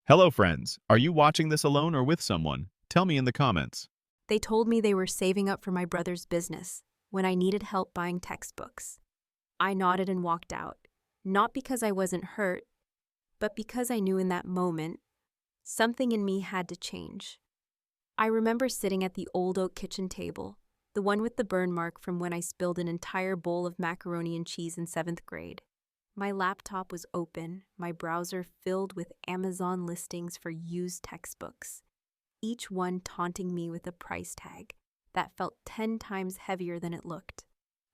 Hello, friends. Are you watching this alone or with someone? Tell me in the comments. They told me they were saving up for my brother's business when I needed help buying textbooks. I nodded and walked out, not because I wasn't hurt, but because I knew in that moment something in me had to change. I remember sitting at the old oak kitchen table, the one with the burn mark from when I spilled an entire bowl of macaroni and cheese in 7th grade. My laptop was open, my browser filled with Amazon listings for used textbooks, each one taunting me with a price tag that felt 10 times heavier than it looked.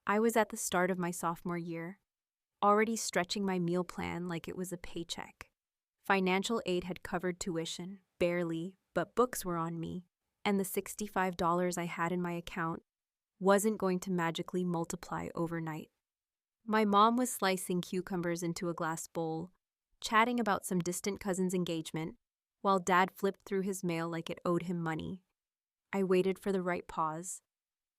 I was at the start of my sophomore year, already stretching my meal plan like it was a paycheck. Financial aid had covered tuition, barely, but books were on me, and the $65 I had in my account wasn't going to magically multiply overnight. My mom was slicing cucumbers into a glass bowl, chatting about some distant cousin's engagement, while Dad flipped through his mail like it owed him money. I waited for the right pause,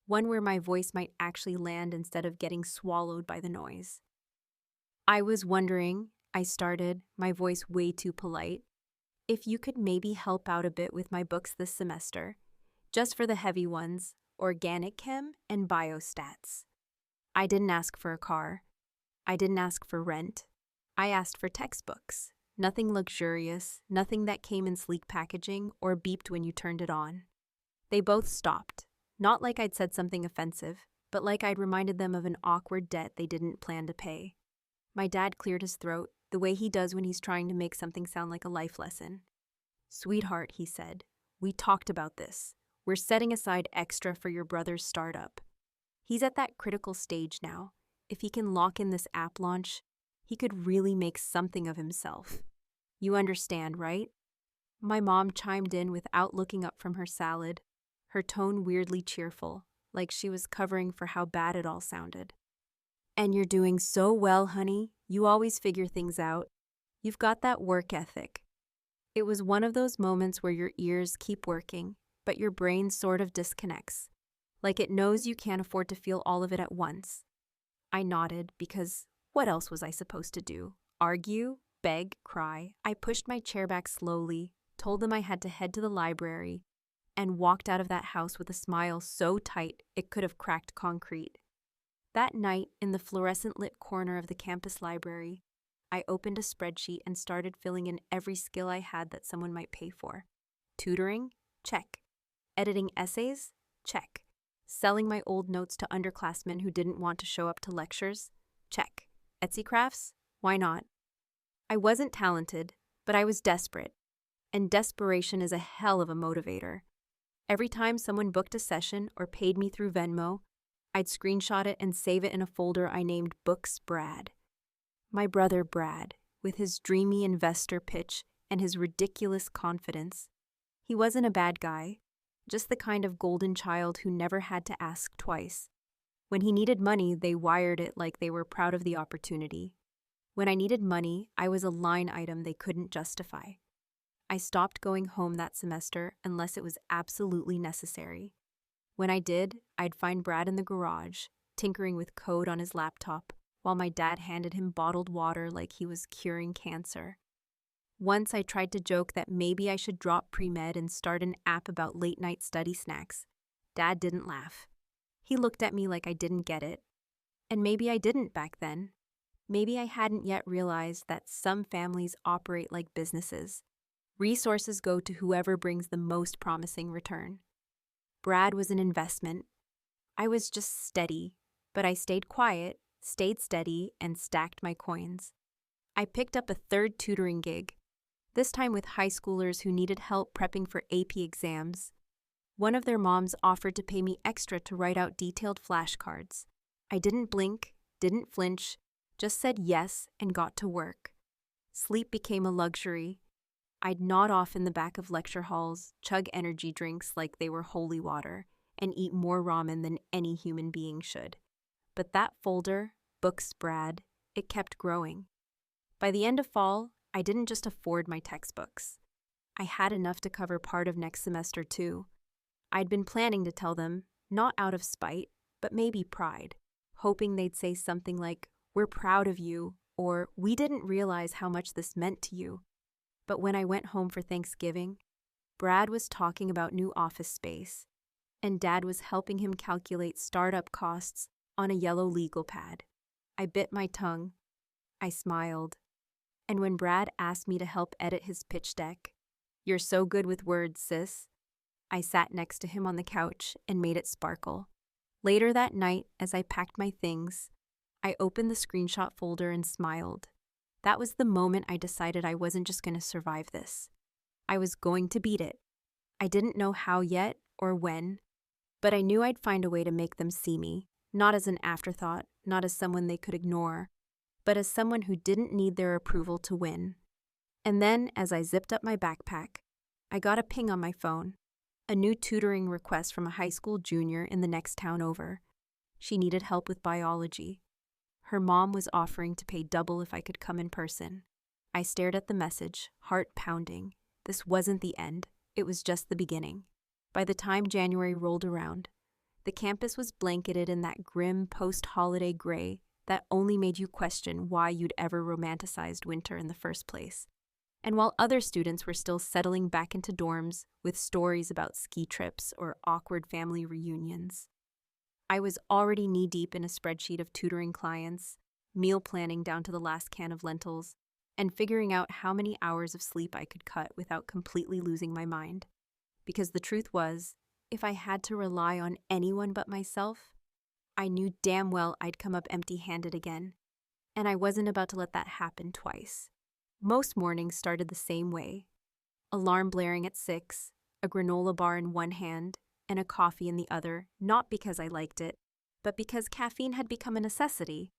one where my voice might actually land instead of getting swallowed by the noise. I was wondering, I started, my voice way too polite, if you could maybe help out a bit with my books this semester, just for the heavy ones, organic chem and biostats. I didn't ask for a car. I didn't ask for rent. I asked for textbooks. Nothing luxurious, nothing that came in sleek packaging or beeped when you turned it on. They both stopped, not like I'd said something offensive, but like I'd reminded them of an awkward debt they didn't plan to pay. My dad cleared his throat, the way he does when he's trying to make something sound like a life lesson. "Sweetheart," he said, "we talked about this. We're setting aside extra for your brother's startup. He's at that critical stage now. If he can lock in this app launch, he could really make something of himself. You understand, right?" My mom chimed in without looking up from her salad, her tone weirdly cheerful, like she was covering for how bad it all sounded. "And you're doing so well, honey. You always figure things out. You've got that work ethic." It was one of those moments where your ears keep working, but your brain sort of disconnects, like it knows you can't afford to feel all of it at once. I nodded because what else was I supposed to do? Argue? Beg? Cry? I pushed my chair back slowly, told them I had to head to the library, and walked out of that house with a smile so tight it could have cracked concrete. That night, in the fluorescent-lit corner of the campus library, I opened a spreadsheet and started filling in every skill I had that someone might pay for. Tutoring? Check. Editing essays? Check. Selling my old notes to underclassmen who didn't want to show up to lectures? Check. Etsy crafts? Why not? I wasn't talented, but I was desperate. And desperation is a hell of a motivator. Every time someone booked a session or paid me through Venmo, I'd screenshot it and save it in a folder I named Books Brad. My brother Brad, with his dreamy investor pitch and his ridiculous confidence. He wasn't a bad guy, just the kind of golden child who never had to ask twice. When he needed money, they wired it like they were proud of the opportunity. When I needed money, I was a line item they couldn't justify. I stopped going home that semester unless it was absolutely necessary. When I did, I'd find Brad in the garage, tinkering with code on his laptop, while my dad handed him bottled water like he was curing cancer. Once I tried to joke that maybe I should drop pre-med and start an app about late-night study snacks. Dad didn't laugh. He looked at me like I didn't get it. And maybe I didn't back then. Maybe I hadn't yet realized that some families operate like businesses. Resources go to whoever brings the most promising return. Brad was an investment. I was just steady, but I stayed quiet, stayed steady, and stacked my coins. I picked up a third tutoring gig, this time with high schoolers who needed help prepping for AP exams. One of their moms offered to pay me extra to write out detailed flashcards. I didn't blink, didn't flinch, just said yes and got to work. Sleep became a luxury. I'd nod off in the back of lecture halls, chug energy drinks like they were holy water, and eat more ramen than any human being should. But that folder, Books Brad, it kept growing. By the end of fall, I didn't just afford my textbooks. I had enough to cover part of next semester too. I'd been planning to tell them, not out of spite, but maybe pride, hoping they'd say something like, "We're proud of you," or "We didn't realize how much this meant to you." But when I went home for Thanksgiving, Brad was talking about new office space, and Dad was helping him calculate startup costs on a yellow legal pad. I bit my tongue. I smiled. And when Brad asked me to help edit his pitch deck, "You're so good with words, sis," I sat next to him on the couch and made it sparkle. Later that night, as I packed my things, I opened the screenshot folder and smiled. That was the moment I decided I wasn't just going to survive this. I was going to beat it. I didn't know how yet or when, but I knew I'd find a way to make them see me, not as an afterthought, not as someone they could ignore, but as someone who didn't need their approval to win. And then, as I zipped up my backpack, I got a ping on my phone, a new tutoring request from a high school junior in the next town over. She needed help with biology. Her mom was offering to pay double if I could come in person. I stared at the message, heart pounding. This wasn't the end. It was just the beginning. By the time January rolled around, the campus was blanketed in that grim post-holiday gray that only made you question why you'd ever romanticized winter in the first place. And while other students were still settling back into dorms with stories about ski trips or awkward family reunions, I was already knee-deep in a spreadsheet of tutoring clients, meal planning down to the last can of lentils, and figuring out how many hours of sleep I could cut without completely losing my mind. Because the truth was, if I had to rely on anyone but myself, I knew damn well I'd come up empty-handed again, and I wasn't about to let that happen twice. Most mornings started the same way. Alarm blaring at 6, a granola bar in one hand, and a coffee in the other, not because I liked it, but because caffeine had become a necessity.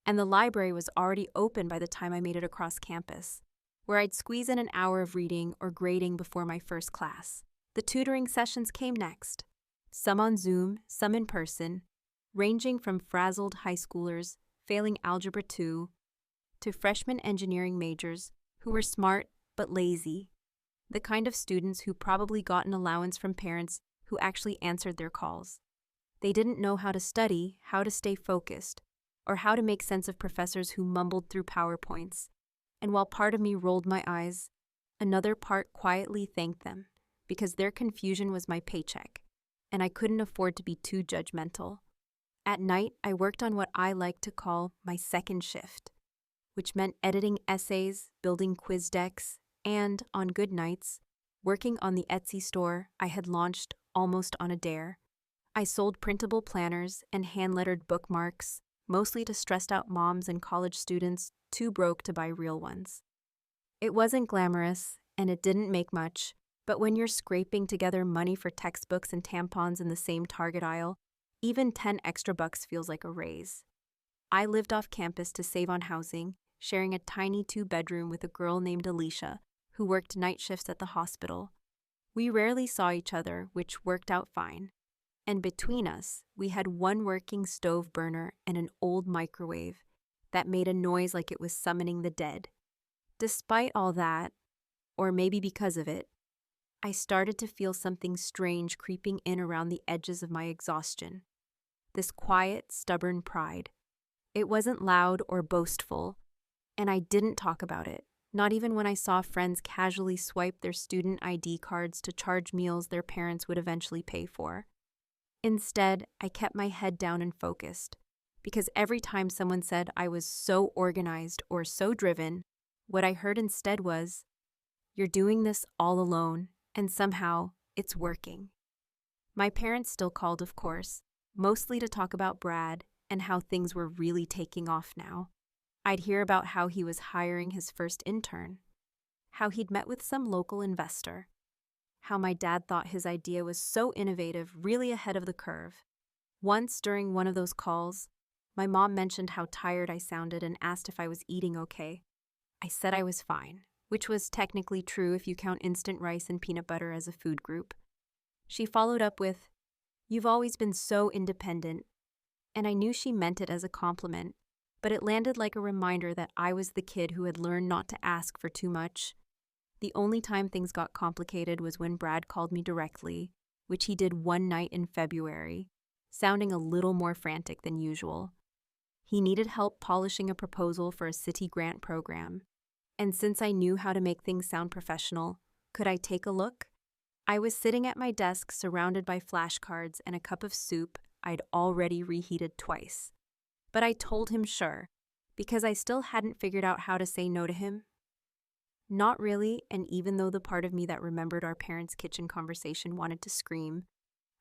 And the library was already open by the time I made it across campus, where I'd squeeze in an hour of reading or grading before my first class. The tutoring sessions came next, some on Zoom, some in person, ranging from frazzled high schoolers failing Algebra 2 to freshman engineering majors who were smart but lazy, the kind of students who probably got an allowance from parents who actually answered their calls. They didn't know how to study, how to stay focused, or how to make sense of professors who mumbled through PowerPoints. And while part of me rolled my eyes, another part quietly thanked them, because their confusion was my paycheck, and I couldn't afford to be too judgmental. At night, I worked on what I like to call my second shift, which meant editing essays, building quiz decks, and, on good nights, working on the Etsy store I had launched almost on a dare. I sold printable planners and hand-lettered bookmarks, mostly to stressed-out moms and college students too broke to buy real ones. It wasn't glamorous, and it didn't make much, but when you're scraping together money for textbooks and tampons in the same Target aisle, even 10 extra bucks feels like a raise. I lived off campus to save on housing, sharing a tiny 2-bedroom with a girl named Alicia, who worked night shifts at the hospital. We rarely saw each other, which worked out fine. And between us, we had one working stove burner and an old microwave that made a noise like it was summoning the dead. Despite all that, or maybe because of it, I started to feel something strange creeping in around the edges of my exhaustion. This quiet, stubborn pride. It wasn't loud or boastful, and I didn't talk about it, not even when I saw friends casually swipe their student ID cards to charge meals their parents would eventually pay for. Instead, I kept my head down and focused, because every time someone said I was so organized or so driven, what I heard instead was, "You're doing this all alone, and somehow it's working." My parents still called, of course, mostly to talk about Brad and how things were really taking off now. I'd hear about how he was hiring his first intern, how he'd met with some local investor, how my dad thought his idea was so innovative, really ahead of the curve. Once, during one of those calls, my mom mentioned how tired I sounded and asked if I was eating okay. I said I was fine, which was technically true if you count instant rice and peanut butter as a food group. She followed up with, "You've always been so independent," and I knew she meant it as a compliment, but it landed like a reminder that I was the kid who had learned not to ask for too much. The only time things got complicated was when Brad called me directly, which he did one night in February, sounding a little more frantic than usual. He needed help polishing a proposal for a city grant program, And since I knew how to make things sound professional, could I take a look? I was sitting at my desk surrounded by flashcards and a cup of soup I'd already reheated twice. But I told him sure, because I still hadn't figured out how to say no to him. Not really, and even though the part of me that remembered our parents' kitchen conversation wanted to scream,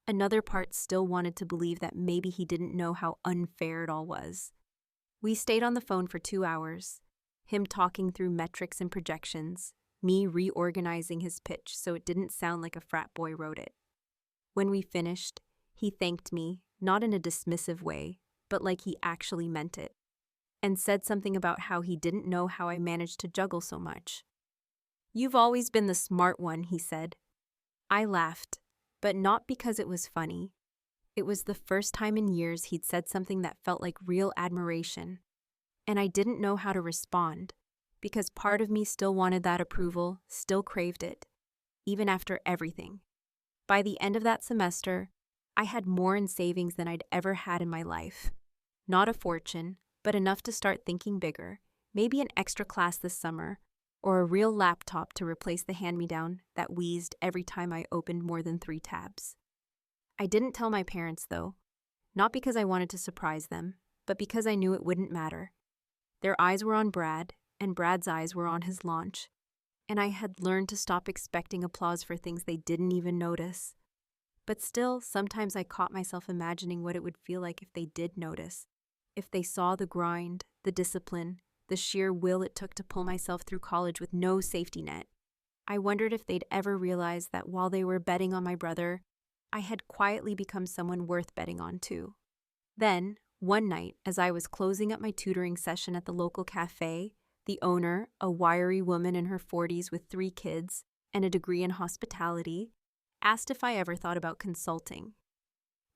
another part still wanted to believe that maybe he didn't know how unfair it all was. We stayed on the phone for 2 hours, him talking through metrics and projections, me reorganizing his pitch so it didn't sound like a frat boy wrote it. When we finished, he thanked me, not in a dismissive way, but like he actually meant it, and said something about how he didn't know how I managed to juggle so much. "You've always been the smart one," he said. I laughed, but not because it was funny. It was the first time in years he'd said something that felt like real admiration, and I didn't know how to respond, because part of me still wanted that approval, still craved it, even after everything. By the end of that semester, I had more in savings than I'd ever had in my life. Not a fortune, but enough to start thinking bigger, maybe an extra class this summer, or a real laptop to replace the hand-me-down that wheezed every time I opened more than 3 tabs. I didn't tell my parents, though, not because I wanted to surprise them, but because I knew it wouldn't matter. Their eyes were on Brad, and Brad's eyes were on his launch, and I had learned to stop expecting applause for things they didn't even notice. But still, sometimes I caught myself imagining what it would feel like if they did notice, if they saw the grind, the discipline, the sheer will it took to pull myself through college with no safety net. I wondered if they'd ever realize that while they were betting on my brother, I had quietly become someone worth betting on too. Then, one night, as I was closing up my tutoring session at the local cafe, the owner, a wiry woman in her 40s with 3 kids and a degree in hospitality, asked if I ever thought about consulting.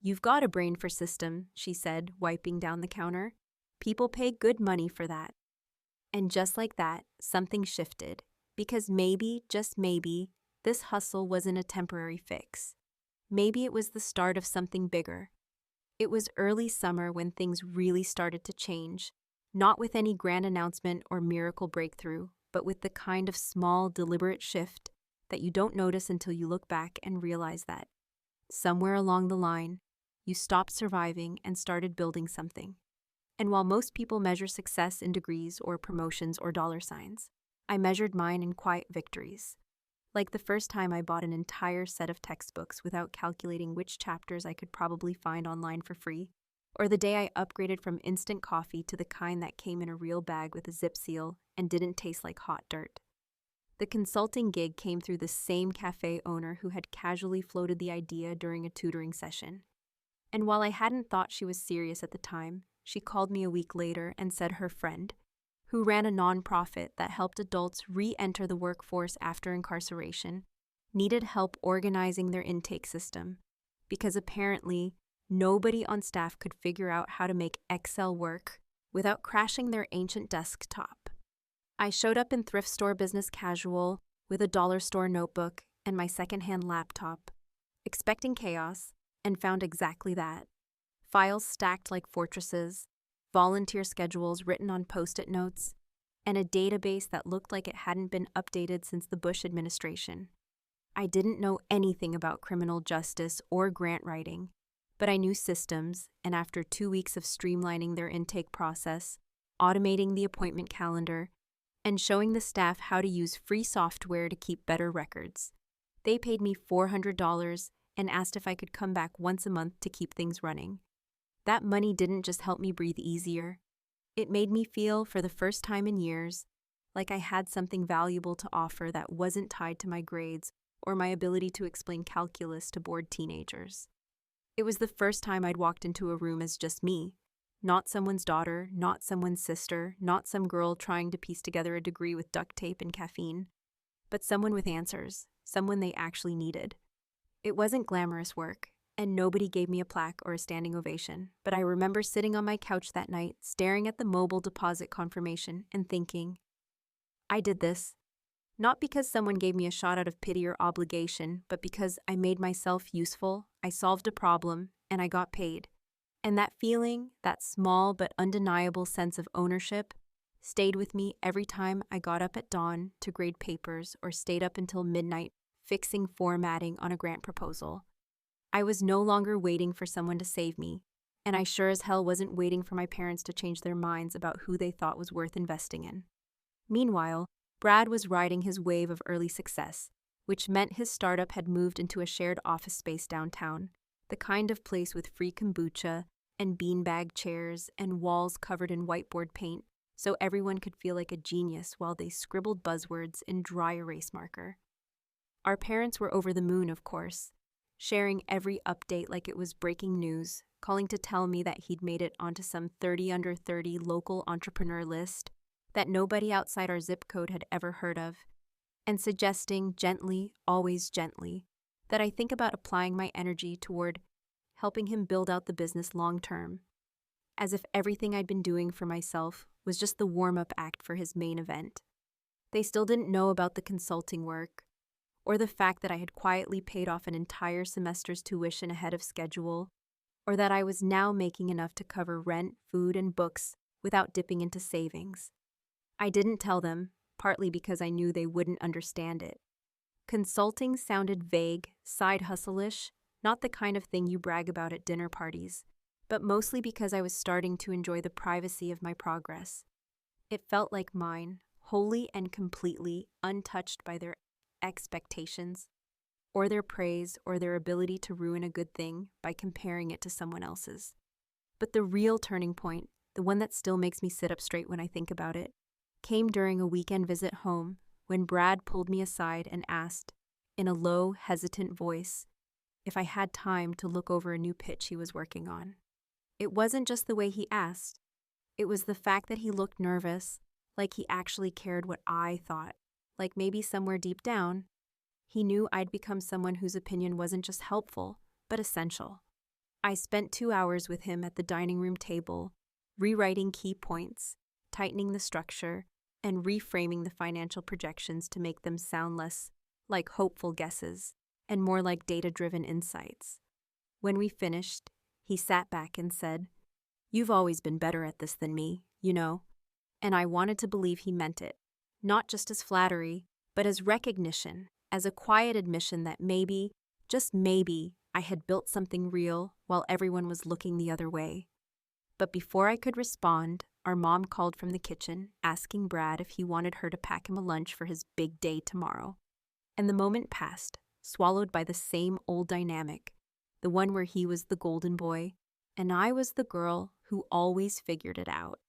"You've got a brain for system," she said, wiping down the counter. "People pay good money for that." And just like that, something shifted, because maybe, just maybe, this hustle wasn't a temporary fix. Maybe it was the start of something bigger. It was early summer when things really started to change, not with any grand announcement or miracle breakthrough, but with the kind of small, deliberate shift that you don't notice until you look back and realize that, somewhere along the line, you stopped surviving and started building something. And while most people measure success in degrees or promotions or dollar signs, I measured mine in quiet victories. Like the first time I bought an entire set of textbooks without calculating which chapters I could probably find online for free, or the day I upgraded from instant coffee to the kind that came in a real bag with a zip seal and didn't taste like hot dirt. The consulting gig came through the same cafe owner who had casually floated the idea during a tutoring session. And while I hadn't thought she was serious at the time, she called me a week later and said her friend, who ran a nonprofit that helped adults re-enter the workforce after incarceration, needed help organizing their intake system, because apparently nobody on staff could figure out how to make Excel work without crashing their ancient desktop. I showed up in thrift store business casual with a dollar store notebook and my secondhand laptop, expecting chaos, and found exactly that. Files stacked like fortresses, volunteer schedules written on Post-it notes, and a database that looked like it hadn't been updated since the Bush administration. I didn't know anything about criminal justice or grant writing, but I knew systems, and after 2 weeks of streamlining their intake process, automating the appointment calendar, and showing the staff how to use free software to keep better records, they paid me $400 and asked if I could come back once a month to keep things running. That money didn't just help me breathe easier. It made me feel, for the first time in years, like I had something valuable to offer that wasn't tied to my grades or my ability to explain calculus to bored teenagers. It was the first time I'd walked into a room as just me, not someone's daughter, not someone's sister, not some girl trying to piece together a degree with duct tape and caffeine, but someone with answers, someone they actually needed. It wasn't glamorous work, and nobody gave me a plaque or a standing ovation, but I remember sitting on my couch that night, staring at the mobile deposit confirmation and thinking, I did this, not because someone gave me a shot out of pity or obligation, but because I made myself useful, I solved a problem, and I got paid. And that feeling, that small but undeniable sense of ownership, stayed with me every time I got up at dawn to grade papers or stayed up until midnight fixing formatting on a grant proposal. I was no longer waiting for someone to save me, and I sure as hell wasn't waiting for my parents to change their minds about who they thought was worth investing in. Meanwhile, Brad was riding his wave of early success, which meant his startup had moved into a shared office space downtown, the kind of place with free kombucha and beanbag chairs and walls covered in whiteboard paint, so everyone could feel like a genius while they scribbled buzzwords in dry erase marker. Our parents were over the moon, of course, sharing every update like it was breaking news, calling to tell me that he'd made it onto some 30 under 30 local entrepreneur list that nobody outside our zip code had ever heard of, and suggesting gently, always gently, that I think about applying my energy toward helping him build out the business long term, as if everything I'd been doing for myself was just the warm-up act for his main event. They still didn't know about the consulting work, or the fact that I had quietly paid off an entire semester's tuition ahead of schedule, or that I was now making enough to cover rent, food, and books without dipping into savings. I didn't tell them, partly because I knew they wouldn't understand it. Consulting sounded vague, side hustle-ish, not the kind of thing you brag about at dinner parties, but mostly because I was starting to enjoy the privacy of my progress. It felt like mine, wholly and completely untouched by their expectations, or their praise, or their ability to ruin a good thing by comparing it to someone else's. But the real turning point, the one that still makes me sit up straight when I think about it, came during a weekend visit home when Brad pulled me aside and asked, in a low, hesitant voice, if I had time to look over a new pitch he was working on. It wasn't just the way he asked. It was the fact that he looked nervous, like he actually cared what I thought, like maybe somewhere deep down, he knew I'd become someone whose opinion wasn't just helpful, but essential. I spent 2 hours with him at the dining room table, rewriting key points, tightening the structure, and reframing the financial projections to make them sound less like hopeful guesses and more like data-driven insights. When we finished, he sat back and said, "You've always been better at this than me, you know." And I wanted to believe he meant it, not just as flattery, but as recognition, as a quiet admission that maybe, just maybe, I had built something real while everyone was looking the other way. But before I could respond, our mom called from the kitchen, asking Brad if he wanted her to pack him a lunch for his big day tomorrow. And the moment passed, swallowed by the same old dynamic, the one where he was the golden boy, and I was the girl who always figured it out.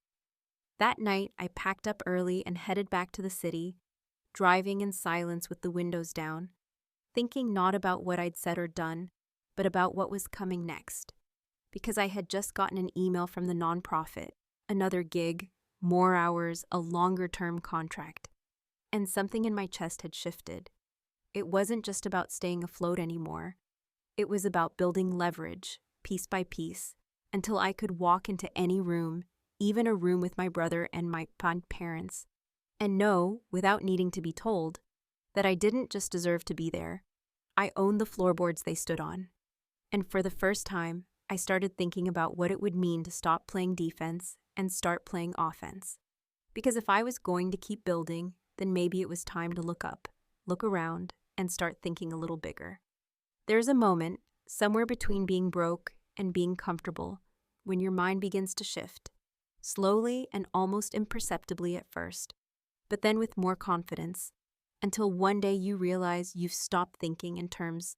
That night, I packed up early and headed back to the city, driving in silence with the windows down, thinking not about what I'd said or done, but about what was coming next. Because I had just gotten an email from the nonprofit, another gig, more hours, a longer-term contract. And something in my chest had shifted. It wasn't just about staying afloat anymore. It was about building leverage, piece by piece, until I could walk into any room, even a room with my brother and my parents, and know, without needing to be told, that I didn't just deserve to be there. I owned the floorboards they stood on. And for the first time, I started thinking about what it would mean to stop playing defense and start playing offense. Because if I was going to keep building, then maybe it was time to look up, look around, and start thinking a little bigger. There's a moment, somewhere between being broke and being comfortable, when your mind begins to shift, slowly and almost imperceptibly at first, but then with more confidence, until one day you realize you've stopped thinking in terms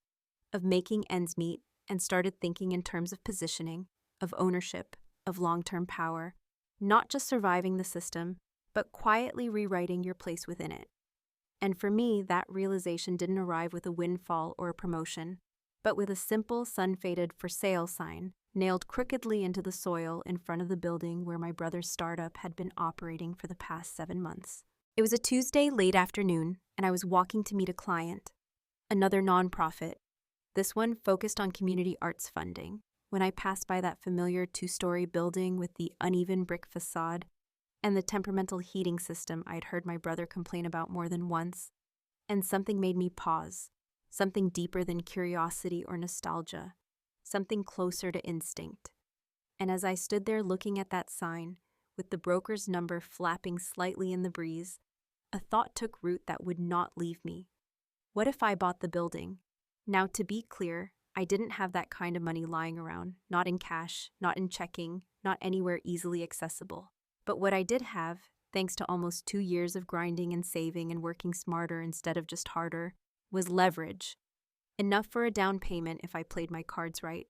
of making ends meet and started thinking in terms of positioning, of ownership, of long-term power, not just surviving the system, but quietly rewriting your place within it. And for me, that realization didn't arrive with a windfall or a promotion, but with a simple sun-faded for sale sign nailed crookedly into the soil in front of the building where my brother's startup had been operating for the past 7 months. It was a Tuesday late afternoon, and I was walking to meet a client, another nonprofit, this one focused on community arts funding, when I passed by that familiar 2-story building with the uneven brick facade and the temperamental heating system I'd heard my brother complain about more than once, and something made me pause, something deeper than curiosity or nostalgia, something closer to instinct. And as I stood there looking at that sign, with the broker's number flapping slightly in the breeze, a thought took root that would not leave me. What if I bought the building? Now, to be clear, I didn't have that kind of money lying around, not in cash, not in checking, not anywhere easily accessible. But what I did have, thanks to almost 2 years of grinding and saving and working smarter instead of just harder, was leverage. Enough for a down payment if I played my cards right.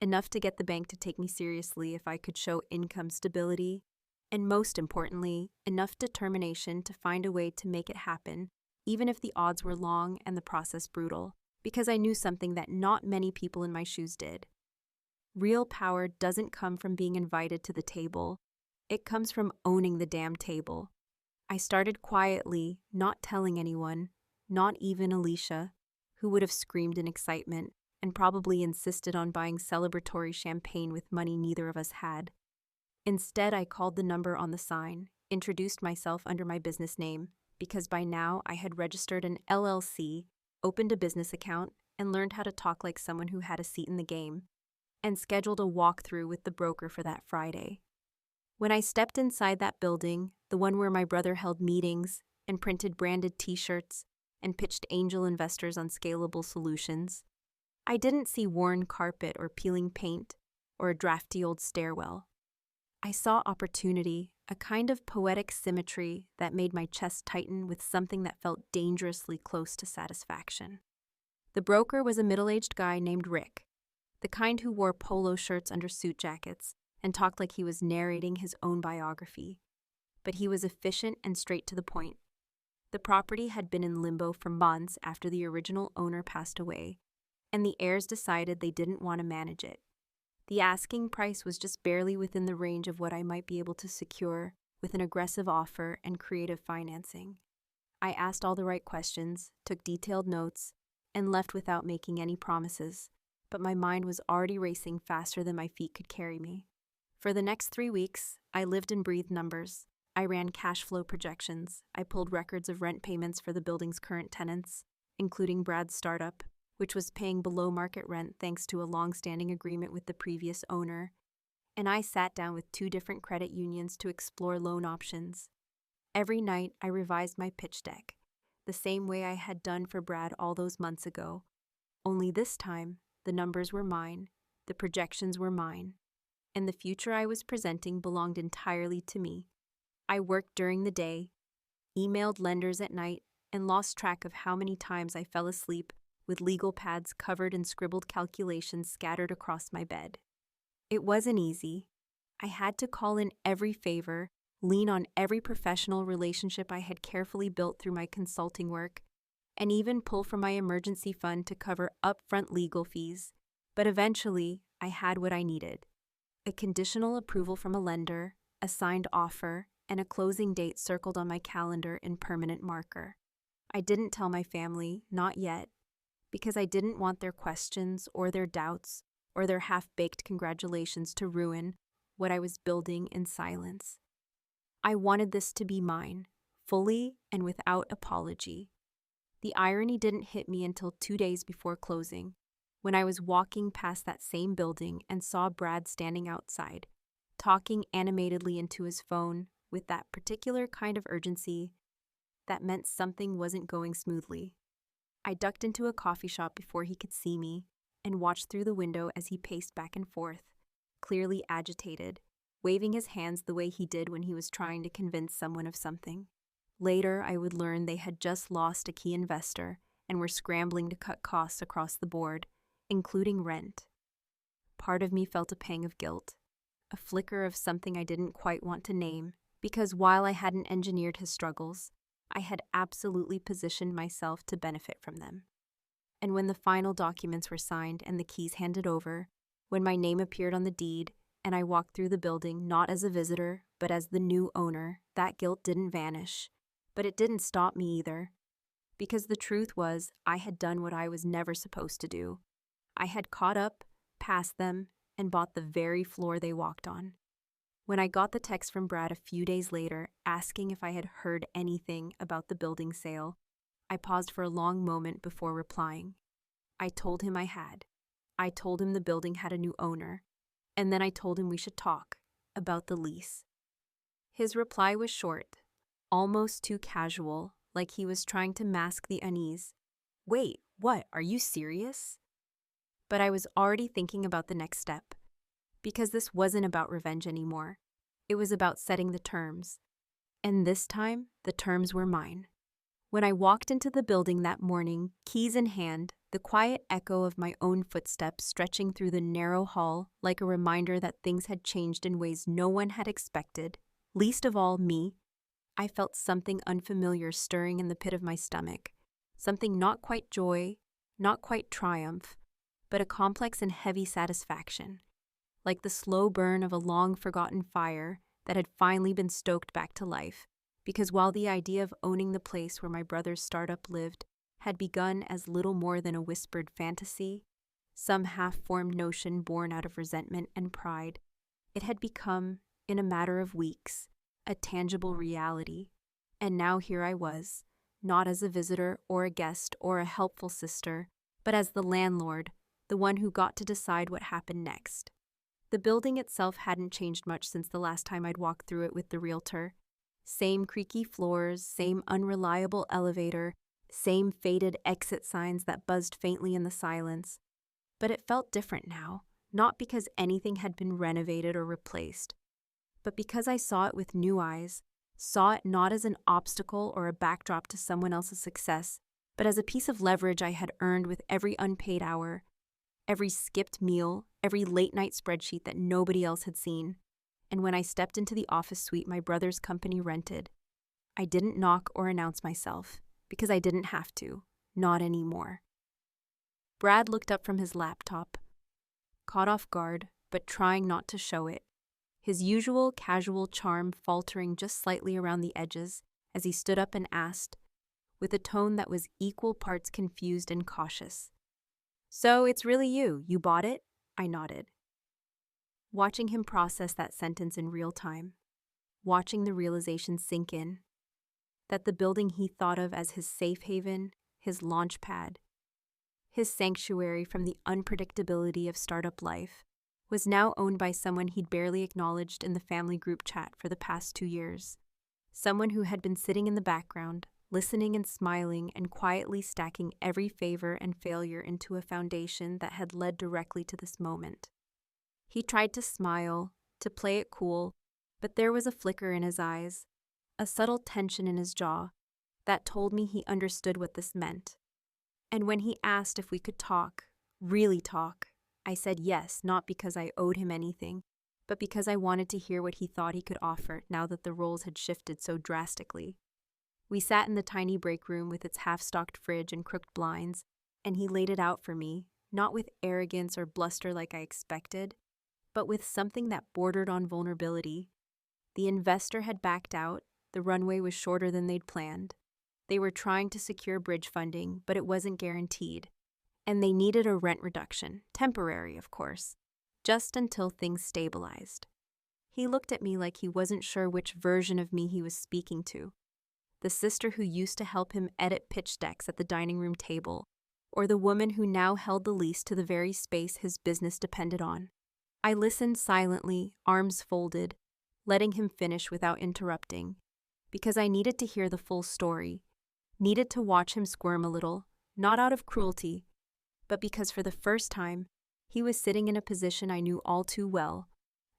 Enough to get the bank to take me seriously if I could show income stability. And most importantly, enough determination to find a way to make it happen, even if the odds were long and the process brutal, because I knew something that not many people in my shoes did. Real power doesn't come from being invited to the table. It comes from owning the damn table. I started quietly, not telling anyone, not even Alicia, who would have screamed in excitement and probably insisted on buying celebratory champagne with money neither of us had. Instead, I called the number on the sign, introduced myself under my business name, because by now I had registered an LLC, opened a business account, and learned how to talk like someone who had a seat in the game, and scheduled a walkthrough with the broker for that Friday. When I stepped inside that building, the one where my brother held meetings and printed branded t-shirts and pitched angel investors on scalable solutions, I didn't see worn carpet or peeling paint or a drafty old stairwell. I saw opportunity, a kind of poetic symmetry that made my chest tighten with something that felt dangerously close to satisfaction. The broker was a middle-aged guy named Rick, the kind who wore polo shirts under suit jackets and talked like he was narrating his own biography. But he was efficient and straight to the point. The property had been in limbo for months after the original owner passed away, and the heirs decided they didn't want to manage it. The asking price was just barely within the range of what I might be able to secure with an aggressive offer and creative financing. I asked all the right questions, took detailed notes, and left without making any promises, but my mind was already racing faster than my feet could carry me. For the next 3 weeks, I lived and breathed numbers. I ran cash flow projections. I pulled records of rent payments for the building's current tenants, including Brad's startup, which was paying below market rent thanks to a long-standing agreement with the previous owner. And I sat down with 2 different credit unions to explore loan options. Every night, I revised my pitch deck, the same way I had done for Brad all those months ago. Only this time, the numbers were mine, the projections were mine, and the future I was presenting belonged entirely to me. I worked during the day, emailed lenders at night, and lost track of how many times I fell asleep with legal pads covered in scribbled calculations scattered across my bed. It wasn't easy. I had to call in every favor, lean on every professional relationship I had carefully built through my consulting work, and even pull from my emergency fund to cover upfront legal fees. But eventually, I had what I needed: a conditional approval from a lender, a signed offer, and a closing date circled on my calendar in permanent marker. I didn't tell my family, not yet, because I didn't want their questions or their doubts or their half-baked congratulations to ruin what I was building in silence. I wanted this to be mine, fully and without apology. The irony didn't hit me until 2 days before closing, when I was walking past that same building and saw Brad standing outside, talking animatedly into his phone with that particular kind of urgency that meant something wasn't going smoothly. I ducked into a coffee shop before he could see me and watched through the window as he paced back and forth, clearly agitated, waving his hands the way he did when he was trying to convince someone of something. Later, I would learn they had just lost a key investor and were scrambling to cut costs across the board, including rent. Part of me felt a pang of guilt, a flicker of something I didn't quite want to name, because while I hadn't engineered his struggles, I had absolutely positioned myself to benefit from them. And when the final documents were signed and the keys handed over, when my name appeared on the deed, and I walked through the building not as a visitor, but as the new owner, that guilt didn't vanish. But it didn't stop me either. Because the truth was, I had done what I was never supposed to do. I had caught up, passed them, and bought the very floor they walked on. When I got the text from Brad a few days later asking if I had heard anything about the building sale, I paused for a long moment before replying. I told him I had. I told him the building had a new owner, and then I told him we should talk about the lease. His reply was short, almost too casual, like he was trying to mask the unease. Wait, what? Are you serious? But I was already thinking about the next step, because this wasn't about revenge anymore. It was about setting the terms. And this time, the terms were mine. When I walked into the building that morning, keys in hand, the quiet echo of my own footsteps stretching through the narrow hall like a reminder that things had changed in ways no one had expected, least of all me, I felt something unfamiliar stirring in the pit of my stomach. Something not quite joy, not quite triumph, but a complex and heavy satisfaction, like the slow burn of a long-forgotten fire that had finally been stoked back to life. Because while the idea of owning the place where my brother's startup lived had begun as little more than a whispered fantasy, some half-formed notion born out of resentment and pride, it had become, in a matter of weeks, a tangible reality. And now here I was, not as a visitor or a guest or a helpful sister, but as the landlord, the one who got to decide what happened next. The building itself hadn't changed much since the last time I'd walked through it with the realtor. Same creaky floors, same unreliable elevator, same faded exit signs that buzzed faintly in the silence. But it felt different now, not because anything had been renovated or replaced, but because I saw it with new eyes, saw it not as an obstacle or a backdrop to someone else's success, but as a piece of leverage I had earned with every unpaid hour, every skipped meal, every late-night spreadsheet that nobody else had seen. And when I stepped into the office suite my brother's company rented, I didn't knock or announce myself, because I didn't have to, not anymore. Brad looked up from his laptop, caught off guard, but trying not to show it, his usual casual charm faltering just slightly around the edges as he stood up and asked, with a tone that was equal parts confused and cautious. "So it's really you? You bought it?" I nodded. Watching him process that sentence in real time, watching the realization sink in, that the building he thought of as his safe haven, his launch pad, his sanctuary from the unpredictability of startup life, was now owned by someone he'd barely acknowledged in the family group chat for the past 2 years. Someone who had been sitting in the background, listening and smiling and quietly stacking every favor and failure into a foundation that had led directly to this moment. He tried to smile, to play it cool, but there was a flicker in his eyes, a subtle tension in his jaw, that told me he understood what this meant. And when he asked if we could talk, really talk, I said yes, not because I owed him anything, but because I wanted to hear what he thought he could offer now that the roles had shifted so drastically. We sat in the tiny break room with its half-stocked fridge and crooked blinds, and he laid it out for me, not with arrogance or bluster like I expected, but with something that bordered on vulnerability. The investor had backed out, the runway was shorter than they'd planned. They were trying to secure bridge funding, but it wasn't guaranteed. And they needed a rent reduction, temporary, of course, just until things stabilized. He looked at me like he wasn't sure which version of me he was speaking to. The sister who used to help him edit pitch decks at the dining room table, or the woman who now held the lease to the very space his business depended on. I listened silently, arms folded, letting him finish without interrupting, because I needed to hear the full story, needed to watch him squirm a little, not out of cruelty, but because for the first time, he was sitting in a position I knew all too well,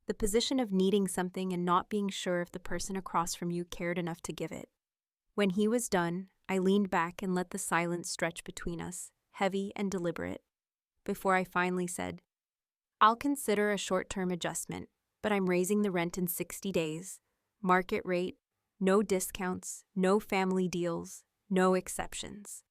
the position of needing something and not being sure if the person across from you cared enough to give it. When he was done, I leaned back and let the silence stretch between us, heavy and deliberate, before I finally said, "I'll consider a short-term adjustment, but I'm raising the rent in 60 days. Market rate, no discounts, no family deals, no exceptions."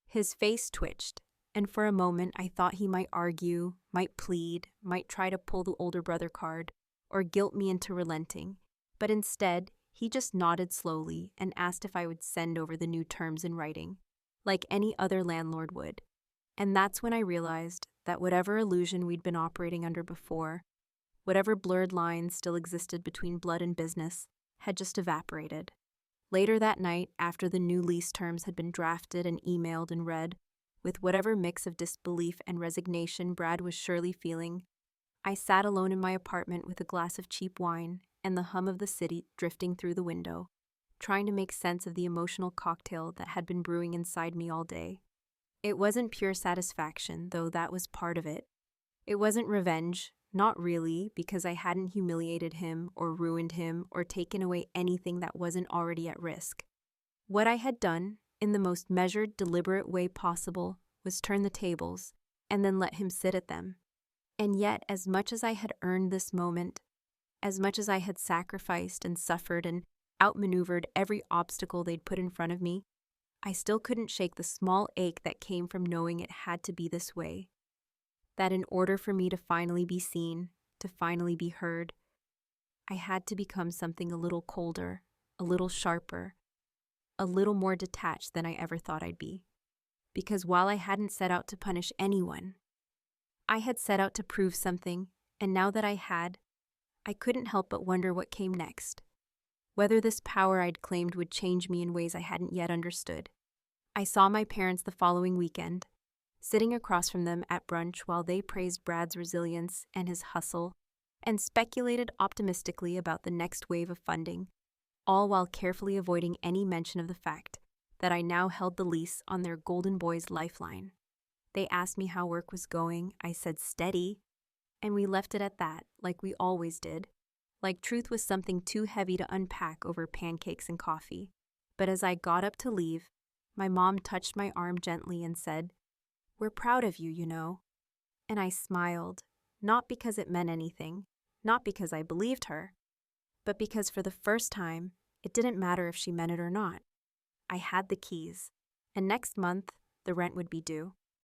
His face twitched, and for a moment I thought he might argue, might plead, might try to pull the older brother card, or guilt me into relenting. But instead, he just nodded slowly and asked if I would send over the new terms in writing, like any other landlord would. And that's when I realized that whatever illusion we'd been operating under before, whatever blurred lines still existed between blood and business, had just evaporated. Later that night, after the new lease terms had been drafted and emailed and read, with whatever mix of disbelief and resignation Brad was surely feeling, I sat alone in my apartment with a glass of cheap wine and the hum of the city drifting through the window, trying to make sense of the emotional cocktail that had been brewing inside me all day. It wasn't pure satisfaction, though that was part of it. It wasn't revenge, not really, because I hadn't humiliated him or ruined him or taken away anything that wasn't already at risk. What I had done, in the most measured, deliberate way possible, was turn the tables and then let him sit at them. And yet, as much as I had earned this moment, as much as I had sacrificed and suffered and outmaneuvered every obstacle they'd put in front of me, I still couldn't shake the small ache that came from knowing it had to be this way. That in order for me to finally be seen, to finally be heard, I had to become something a little colder, a little sharper, a little more detached than I ever thought I'd be. Because while I hadn't set out to punish anyone, I had set out to prove something, and now that I had, I couldn't help but wonder what came next. Whether this power I'd claimed would change me in ways I hadn't yet understood. I saw my parents the following weekend, sitting across from them at brunch while they praised Brad's resilience and his hustle and speculated optimistically about the next wave of funding, all while carefully avoiding any mention of the fact that I now held the lease on their golden boy's lifeline. They asked me how work was going. I said steady, and we left it at that, like we always did. Like truth was something too heavy to unpack over pancakes and coffee. But as I got up to leave, my mom touched my arm gently and said, "We're proud of you, you know." And I smiled, not because it meant anything, not because I believed her, but because for the first time, it didn't matter if she meant it or not. I had the keys, and next month, the rent would be due.